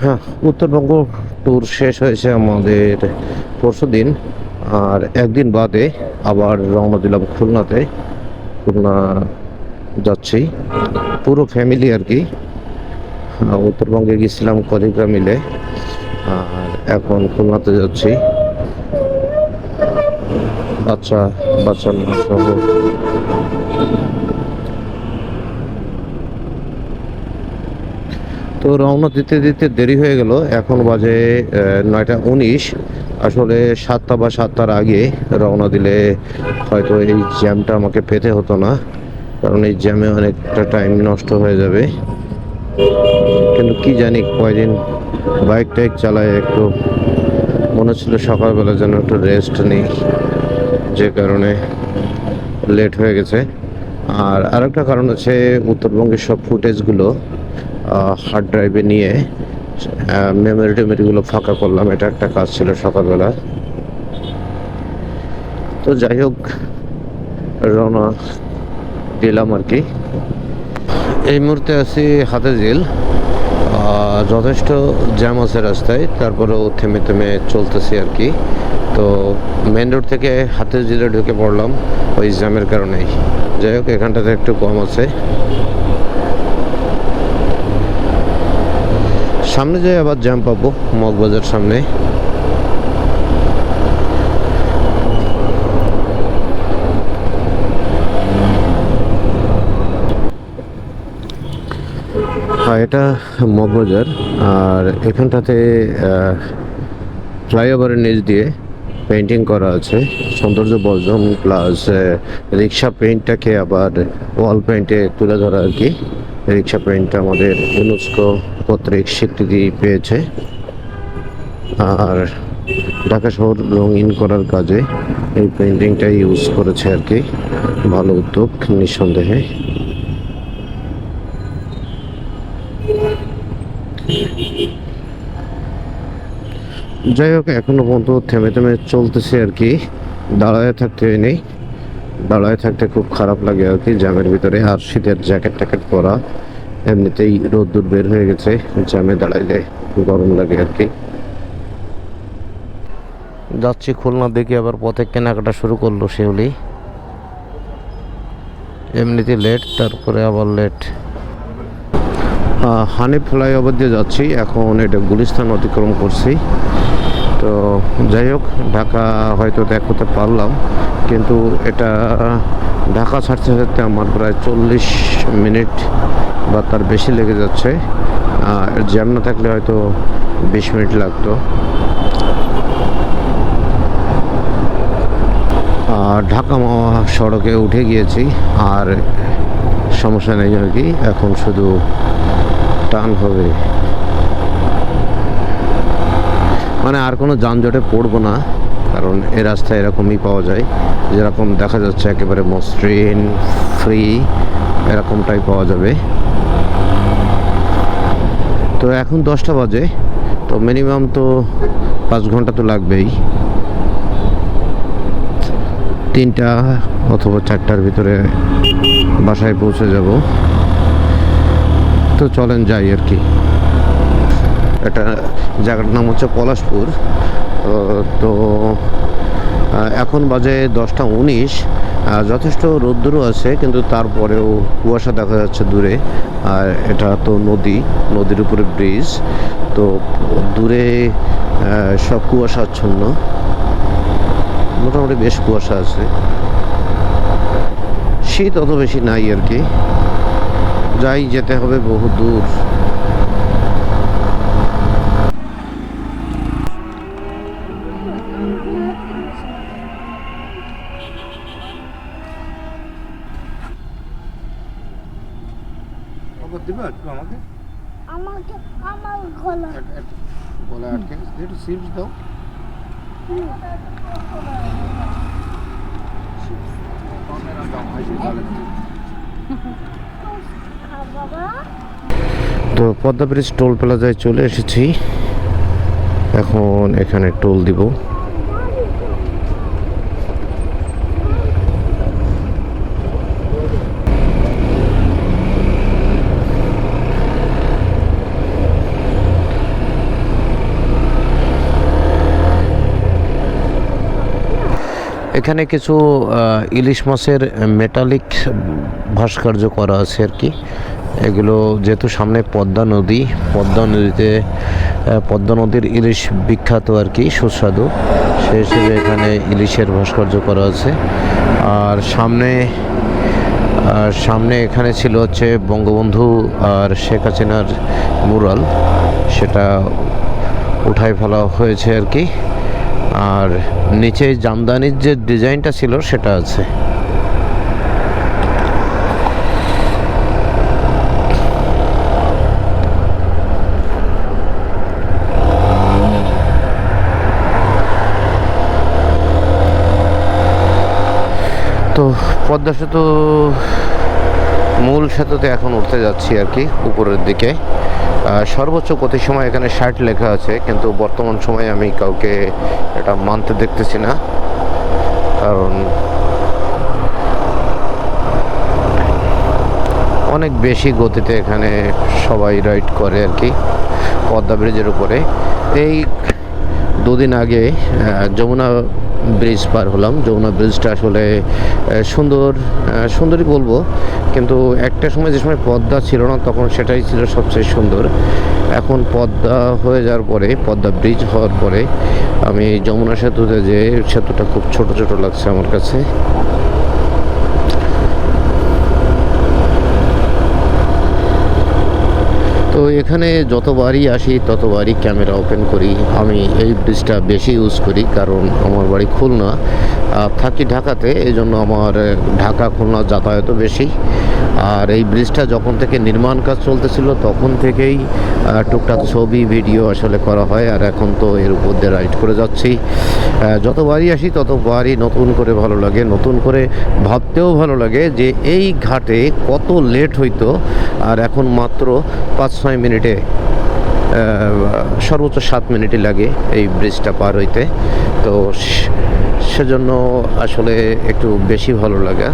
হ্যাঁ, উত্তরবঙ্গ ট্যুর শেষ হয়েছে আমাদের পরশুদিন। আর একদিন বাদে আবার রওনা দিলাম খুলনাতে। খুলনা যাচ্ছি পুরো ফ্যামিলি আর কি। উত্তরবঙ্গে গেছিলাম কলিগরা মিলে, আর এখন খুলনাতে যাচ্ছি বাচ্চা বাচ্চা মা সহ। তো রওনা দিতে দিতে দেরি হয়ে গেল, এখন বাজে 9টা 19। আসলে 7টা বা 7টার আগে রওনা দিলে হয়তো এই জ্যামটা আমাকে পেতে হতো না, কারণ এই জ্যামে অনেকটা টাইম নষ্ট হয়ে যাবে। কিন্তু কি জানি, কয়দিন বাইক টাইক চালায় একটু মনে ছিল সকালবেলা যেন একটু রেস্ট নিই, যে কারণে লেট হয়ে গেছে। আর আরেকটা কারণ আছে, উত্তরবঙ্গের সব ফুটেজগুলো হার্ড ড্রাইভে নিয়ে মেমোরি টেমোরিগুলো ফাঁকা করলাম, এটা একটা কাজ ছিল সকালবেলা। তো যাই হোক, রওনা দিলাম আর কি। এই মুহূর্তে আছি হাতিঝিল। যথেষ্ট জ্যাম আছে রাস্তায়, তারপরেও থেমে থেমে চলতেছি আর কি। তো মেন রোড থেকে হাতিঝিলে ঢুকে পড়লাম ওই জ্যামের কারণেই। যাই হোক, এখানটাতে একটু কম আছে। সামনে যাই আবার জ্যাম পাবো, মগবাজার সামনে। হ্যাঁ, এটা মগবাজার। আর এখানটাতে ফ্লাইওভারের নিচ দিয়ে পেন্টিং করা আছে, সৌন্দর্য বর্ধন প্লাস রিক্সা পেইন্টটাকে আবার ওয়াল পেইন্টে তুলে ধরা আর কি। রিক্সা পেইন্টটা আমাদের ইউনেস্কো কর্তৃক স্বীকৃতি পেয়েছে। আর ঢাকা শহর রঙিন করার কাজে এই পেইন্টিংটাই ইউজ করেছে আর কি। ভালো উদ্যোগ নিঃসন্দেহে। যাই হোক, এখনো পর্যন্ত থেমে থেমে চলতেছে আর কি। দাঁড়ায় থাকতে নেই, দাঁড়ায় থাকতে খুব খারাপ লাগে আর কি জ্যামের ভিতরে। আর শীতের জ্যাকেট ট্যাকেট পরা, এমনিতেই রোদ্দুর বের হয়ে গেছে, জ্যামে দাঁড়াইলে গরম লাগে আর কি। যাচ্ছি খুলনা, দেখি আবার পথে কেনাকাটা শুরু করলো শিউলি। এমনিতে লেট, তারপরে আবার লেট। হানিফ ফ্লাইওভার দিয়ে যাচ্ছি এখন, এটা গুলিস্তান অতিক্রম করছি। তো যাই হোক, ঢাকা হয়তো দেখাতে পারলাম, কিন্তু এটা ঢাকা ছাড়তে ছাড়তে আমার প্রায় 40 মিনিট বা তার বেশি লেগে যাচ্ছে। জ্যাম না থাকলে হয়তো 20 মিনিট লাগতো। ঢাকা সড়কে উঠে গিয়েছি, আর সমস্যা নেই আর কি। এখন শুধু টান হবে, মানে আর কোনো যানজটে পড়বো না, কারণ এ রাস্তায় এরকমই পাওয়া যায়, যেরকম দেখা যাচ্ছে একেবারে মসৃণ ফ্রি, এরকমটাই পাওয়া যাবে। তো এখন 10টা বাজে, তো মিনিমাম তো 5 ঘন্টা তো লাগবেই। 3টা অথবা 4টার ভিতরে বাসায় পৌঁছে যাব। তো চলেন যাই আর কি। এটা জায়গাটার নাম হচ্ছে পলাশপুর। তো এখন বাজে 10টা 19। যথেষ্ট রোদ্দুরও আছে, কিন্তু তারপরেও কুয়াশা দেখা যাচ্ছে দূরে। আর এটা তো নদীর উপরে ব্রিজ, তো দূরে সব কুয়াশাচ্ছন্ন, মোটামুটি বেশ কুয়াশা আছে। শীত অত বেশি নাই আর কি। যাই, যেতে হবে বহু দূর। দিবা একটু আমাকে, আমার গলা আটকে একটু চিপস দাও। তো পদ্মা ব্রিজ টোল প্লাজায় চলে এসেছি, এখন এখানে টোল দিব। এখানে কিছু ইলিশ মাছের মেটালিক ভাস্কর্য করা আছে আর কি। এগুলো যেহেতু সামনে পদ্মা নদী, পদ্মা নদীর ইলিশ বিখ্যাত আর কি, সুস্বাদু, সেই হিসেবে এখানে ইলিশের ভাস্কর্য করা আছে। আর সামনে এখানে ছিল হচ্ছে বঙ্গবন্ধু আর শেখ হাসিনার মুরাল, সেটা উঠাই ফেলা হয়েছে আর কি। আর নিচে জামদানির যে ডিজাইনটা ছিল সেটা আছে। তো পদ্মা সেতু, মূল সেতুতে এখন উঠতে যাচ্ছি আর কি, উপরের দিকে। সর্বোচ্চ গতির সময় এখানে 60 লেখা আছে, কিন্তু বর্তমান সময়ে আমি কাউকে এটা মানতে দেখতেছি না, কারণ অনেক বেশি গতিতে এখানে সবাই রাইড করে আর কি পদ্মা ব্রিজের উপরে। এই দুদিন আগে যমুনা ব্রিজ পার হলাম। যমুনা ব্রিজটা আসলে সুন্দরই বলবো, কিন্তু একটা সময় যে সময় পদ্মা ছিল না তখন সেটাই ছিল সবচেয়ে সুন্দর। এখন পদ্মা হয়ে যাওয়ার পরে, পদ্মা ব্রিজ হওয়ার পরে আমি যমুনা সেতুতে যে সেতুটা খুব ছোট ছোট লাগছে আমার কাছে। তো এখানে যতবারই আসি ততবারই ক্যামেরা ওপেন করি। আমি এই ব্রিজটা বেশি ইউজ করি, কারণ আমার বাড়ি খুলনা, থাকি ঢাকাতে, এই জন্য আমার ঢাকা খুলনা যাতায়াতও বেশি। আর এই ব্রিজটা যখন থেকে নির্মাণ কাজ চলতেছিল তখন থেকেই টুকটাক ছবি ভিডিও আসলে করা হয়। আর এখন তো এর উপর দিয়ে রাইড করে যাচ্ছি। যতবারই আসি ততবারই নতুন করে ভালো লাগে, নতুন করে ভাবতেও ভালো লাগে যে এই ঘাটে কত লেট হইতো, আর এখন মাত্র 5-6 মিনিটে, সর্বোচ্চ 7 মিনিটই লাগে এই ব্রিজটা পার হইতে। তো সেজন্য আসলে একটু বেশি ভালো লাগে।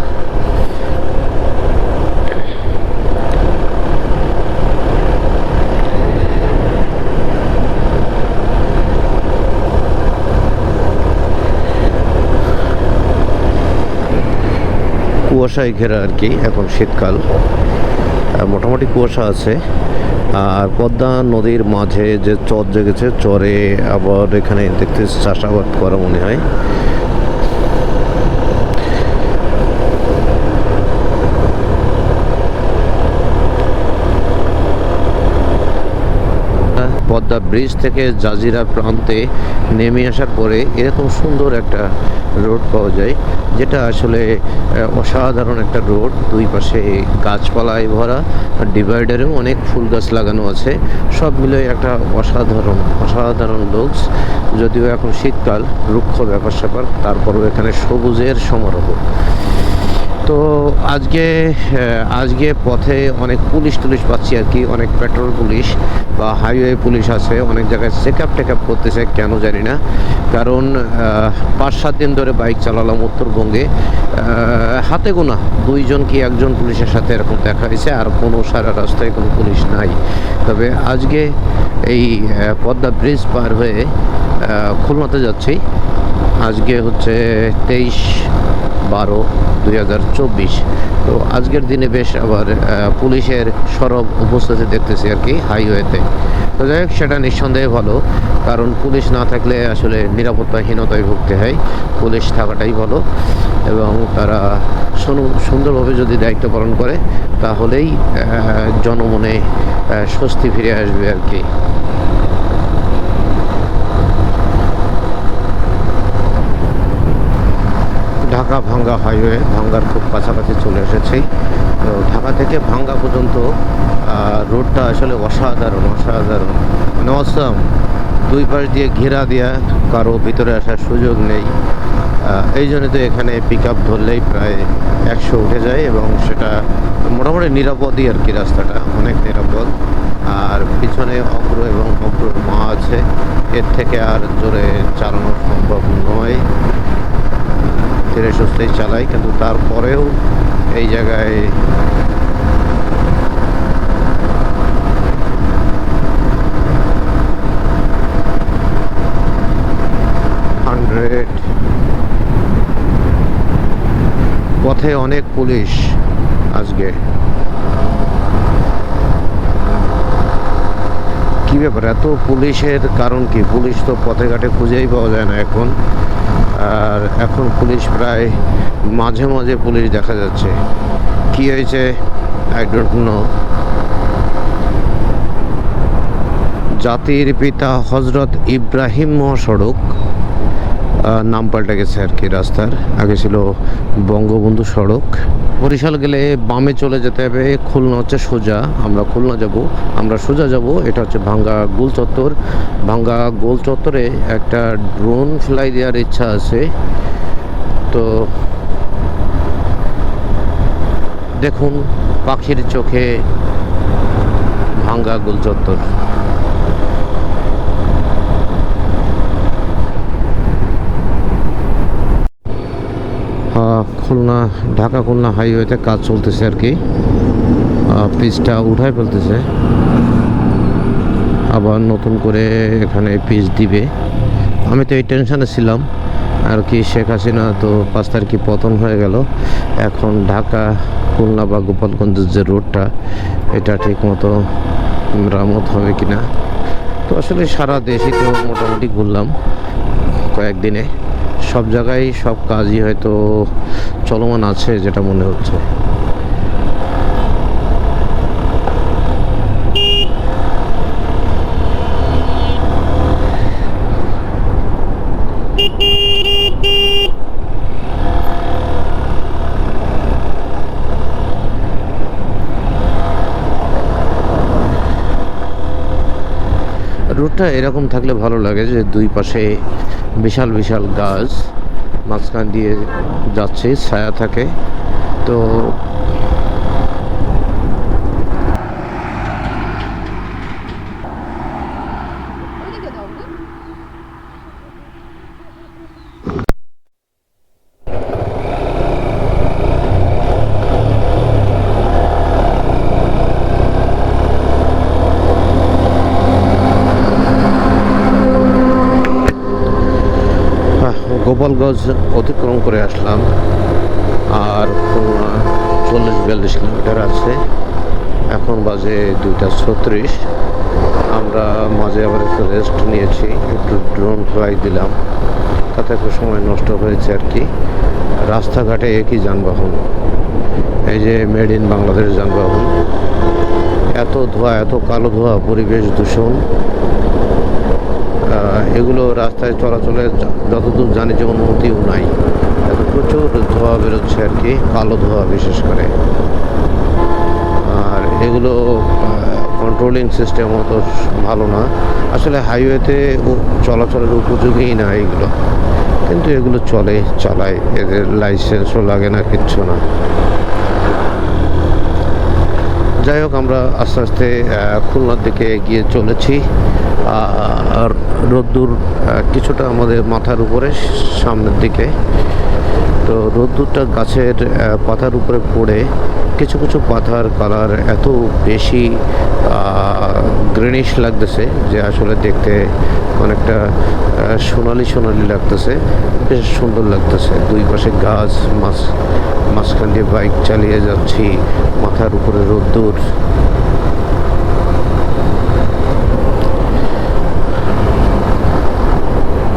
কুয়াশায় ঘেরা আর কি, এখন শীতকাল, মোটামুটি কুয়াশা আছে। আর পদ্মা নদীর মাঝে যে চর জেগেছে, চরে আবার এখানে দেখতে চাষাবাদ করা মনে হয়। পদ্মা ব্রিজ থেকে জাজিরা প্রান্তে নেমে আসার পরে এরকম সুন্দর একটা রোড পাওয়া যায়, যেটা আসলে অসাধারণ একটা রোড। দুই পাশে গাছপালায় ভরা, ডিভাইডারেও অনেক ফুল গাছ লাগানো আছে। সব মিলে একটা অসাধারণ লুকস। যদিও এখন শীতকাল, রুক্ষ ব্যাপার স্যাপার, তারপরেও এখানে সবুজের সমারোহ। তো আজকে পথে অনেক পুলিশ পাচ্ছি আর কি, অনেক পেট্রোল পুলিশ বা হাইওয়ে পুলিশ আছে, অনেক জায়গায় চেক আপ করতেছে, কেন জানি না। কারণ 5-7 দিন ধরে বাইক চালালাম উত্তরবঙ্গে, হাতে গোনা 2জন কি 1জন পুলিশের সাথে এরকম দেখা হয়েছে, আর কোনো সারা রাস্তায় কোনো পুলিশ নাই। তবে আজকে এই পদ্মা ব্রিজ পার হয়ে খুলনাতে যাচ্ছি। আজকে হচ্ছে 23/12/2024। তো আজকের দিনে বেশ আবার পুলিশের সরব উপস্থিতি দেখতেছি আর কি হাইওয়েতে। তো যাই হোক, সেটা নিঃসন্দেহে ভালো, কারণ পুলিশ না থাকলে আসলে নিরাপত্তাহীনতায় ভুগতে হয়। পুলিশ থাকাটাই ভালো, এবং তারা সুন্দরভাবে যদি দায়িত্ব পালন করে তাহলেই জনমনে স্বস্তি ফিরে আসবে আর কি। ঢাকা ভাঙ্গা হাইওয়ে, ভাঙ্গার খুব কাছাকাছি চলে এসেছি। তো ঢাকা থেকে ভাঙ্গা পর্যন্ত রোডটা আসলে অসাধারণ, মানে অসাম। দুই পাশ দিয়ে ঘেরা দেওয়া, কারো ভিতরে আসার সুযোগ নেই। এই জন্য তো এখানে পিক আপ ধরলেই প্রায় 100 উঠে যায়, এবং সেটা মোটামুটি নিরাপদই আর কি, রাস্তাটা অনেক নিরাপদ। আর পিছনে অগ্র এবং অগ্রর মা আছে, এর থেকে আর জোরে চালানো সম্ভব নয়। ধীরে সুস্থেই চালাই, কিন্তু তারপরেও এই জায়গায় পথে অনেক পুলিশ আজকে। কি ব্যাপার, এত পুলিশের কারণ কি? পুলিশ তো পথে ঘাটে খুঁজেই পাওয়া যায় না এখন। আর এখন পুলিশ প্রায় মাঝে মাঝে পুলিশ দেখা যাচ্ছে। কি হয়েছে আই ডোন্ট নো। জাতির পিতা হজরত ইব্রাহিম মহাসড়ক নাম পাল্টে গেছে আর কি রাস্তার। আগে ছিল বঙ্গবন্ধু সড়ক। বরিশাল গেলে বামে চলে যেতে হবে, খুলনা হচ্ছে সোজা। আমরা খুলনা যাব, আমরা সোজা যাব। এটা হচ্ছে ভাঙ্গা গোল চত্বর। ভাঙ্গা গোল চত্বরে একটা ড্রোন ফ্লাই দেওয়ার ইচ্ছা আছে। তো দেখুন পাখির চোখে ভাঙ্গা গোল চত্বর। খুলনা ঢাকা খুলনা হাইওয়েতে কাজ চলতেছে আর কি। পিচটা উঠায় ফেলতেছে, আবার নতুন করে এখানে পিচ দিবে। আমি তো এই টেনশনে ছিলাম আর কি। শেখ হাসিনা তো 5 তারিখে পতন হয়ে গেল। এখন ঢাকা খুলনা বা গোপালগঞ্জের যে রোডটা, এটা ঠিক মতো মেরামত হবে কিনা। তো আসলে সারা দেশই তো মোটামুটি ঘুরলাম কয়েকদিনে। সব জায়গায় সব কাজই হয়তো চলমান আছে যেটা মনে হচ্ছে। রোডটা এরকম থাকলে ভালো লাগে যে দুই পাশে বিশাল বিশাল গাছ, মাঝখান দিয়ে যাচ্ছে, ছায়া থাকে। তো গোপালগঞ্জ অতিক্রম করে আসলাম, আর 40-42 কিলোমিটার আছে। এখন বাজে 2:36। আমরা মাঝে আবার একটু রেস্ট নিয়েছি, একটু ড্রোন ফ্লাই দিলাম, তাতে একটু সময় নষ্ট হয়েছে আর কি। রাস্তাঘাটে একই যানবাহন, এই যে মেড ইন বাংলাদেশ যানবাহন। এত ধোঁয়া, এত কালো ধোঁয়া, পরিবেশ দূষণ। এগুলো রাস্তায় চলাচলের যতদূর জানি যে অনুমতিও নাই। এত প্রচুর ধোঁয়া বেরোচ্ছে আর কি, কালো ধোঁয়া বিশেষ করে। আর এগুলো কন্ট্রোলিং সিস্টেম অত ভালো না আসলে। হাইওয়েতে চলাচলের উপযোগী না এগুলো, কিন্তু এগুলো চালায়। এদের লাইসেন্সও লাগে না, কিচ্ছু না। যাই হোক, আমরা আস্তে আস্তে খুলনার দিকে এগিয়ে চলেছি। আর রোদ্দুর কিছুটা আমাদের মাথার উপরে, সামনের দিকে। তো রোদ্দুরটা গাছের পাতার উপরে পড়ে কিছু কিছু পাতার কালার এত বেশি গ্রিনিশ লাগতেছে যে আসলে দেখতে অনেকটা সোনালি সোনালি লাগতেছে, বেশ সুন্দর লাগতেছে। দুই পাশে গাছ, মাঝখান দিয়ে বাইক চালিয়ে যাচ্ছি, মাথার উপরে রোদ্দুর।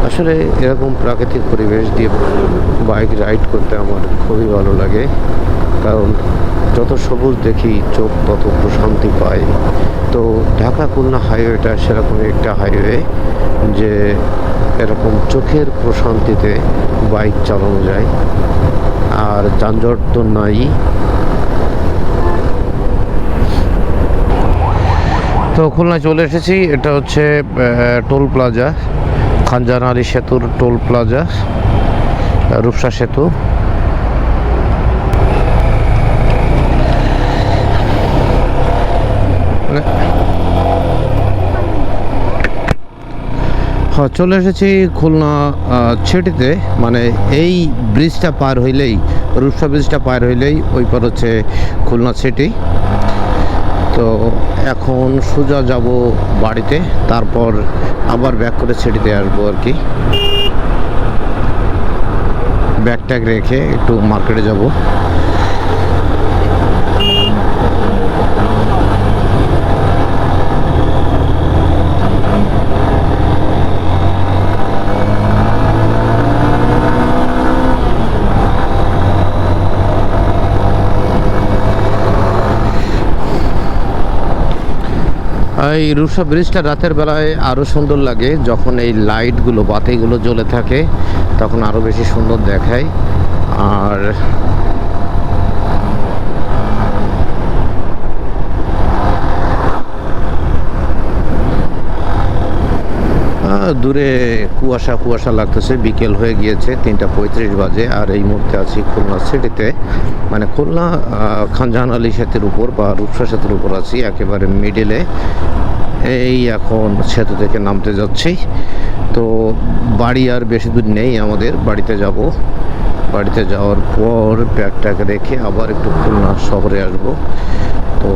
আসলে এরকম প্রাকৃতিক পরিবেশ দিয়ে বাইক রাইড করতে আমার খুবই ভালো লাগে, কারণ যত সবুজ দেখি চোখ তত প্রশান্তি পায়। তো ঢাকা খুলনা হাইওয়েটা সেরকমই একটা হাইওয়ে যে এরকম চোখের প্রশান্তিতে বাইক চালানো যায়, আর যানজট তো নাই। তো খুলনায় চলে এসেছি। এটা হচ্ছে টোল প্লাজা, খানজাহান আলী সেতুর টোল প্লাজা, রূপসা সেতু। চলে এসেছি খুলনা ছেটিতে। মানে এই ব্রিজটা পার হইলেই, রূপসা ব্রিজটা পার হইলেই ওই পার হচ্ছে খুলনা সিটি। তো এখন সোজা যাব বাড়িতে, তারপর আবার ব্যাক করে ছেটিতে আসবো আর কি। ব্যাগ ট্যাগ রেখে একটু মার্কেটে যাব। এই রূপসা ব্রিজটা রাতের বেলায় আরও সুন্দর লাগে, যখন এই লাইটগুলো বাতিগুলো জ্বলে থাকে তখন আরও বেশি সুন্দর দেখায়। আর দূরে কুয়াশা কুয়াশা লাগতেছে, বিকেল হয়ে গিয়েছে, 3:35 বাজে। আর এই মুহূর্তে আছি খুলনা সিটিতে, মানে খুলনা খানজাহান আলী সেতুর উপর বা রূপসা সেতুর উপর আছি, একেবারে মিডিলে। এই এখন সেতু থেকে নামতে যাচ্ছি। তো বাড়ি আর বেশি দূর নেই আমাদের, বাড়িতে যাব। বাড়িতে যাওয়ার পর ব্যাগটাকে রেখে আবার একটু খুলনা শহরে আসব। তো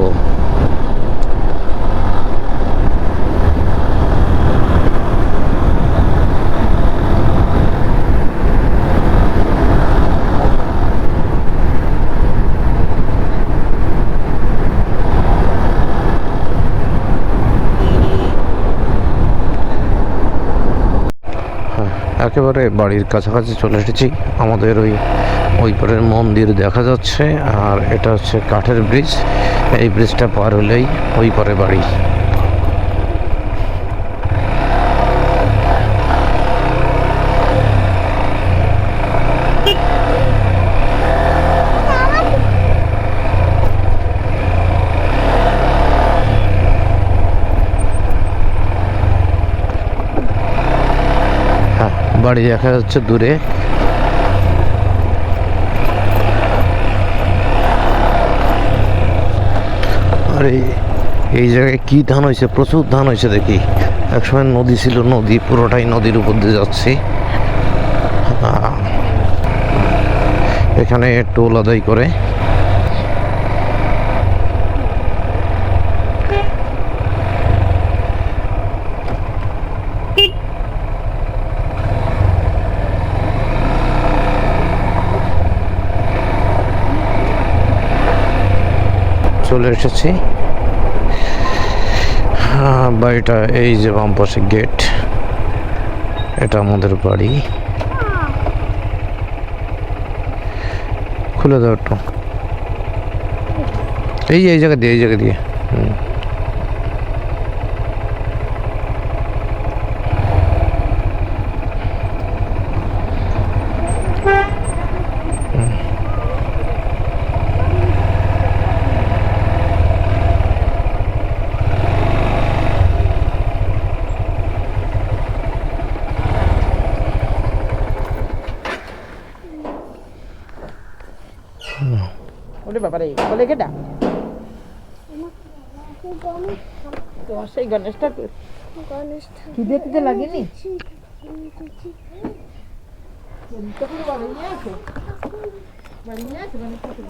একেবারে বাড়ির কাছাকাছি চলে এসেছি। আমাদের ওই পারের মন্দির দেখা যাচ্ছে, আর এটা হচ্ছে কাঠের ব্রিজ। এই ব্রিজটা পার হলেই ওই পারে বাড়ি। হ্যাঁ, বাড়ি দেখা যাচ্ছে দূরে। আর এই জায়গায় কি ধান হয়েছে, প্রচুর ধান হয়েছে দেখি। একসময় নদী ছিল, নদী পুরোটাই নদীর উপর দিয়ে যাচ্ছে। এখানে টোল আদায় করে। চলে এসেছি বাড়িটা, এই যে বাম পাশে গেট, এটা আমাদের বাড়ি। খুলে দাও একটু, এই জায়গা দিয়ে, এই জায়গা দিয়ে। ওরে বাবারে, বলে কেটা তোমার সেই গণেশ ঠাকুর খিদে টিদে লাগেনি? বাড়ি নিয়ে আসো, বাড়ি নিয়ে আসো গণেশ ঠাকুর।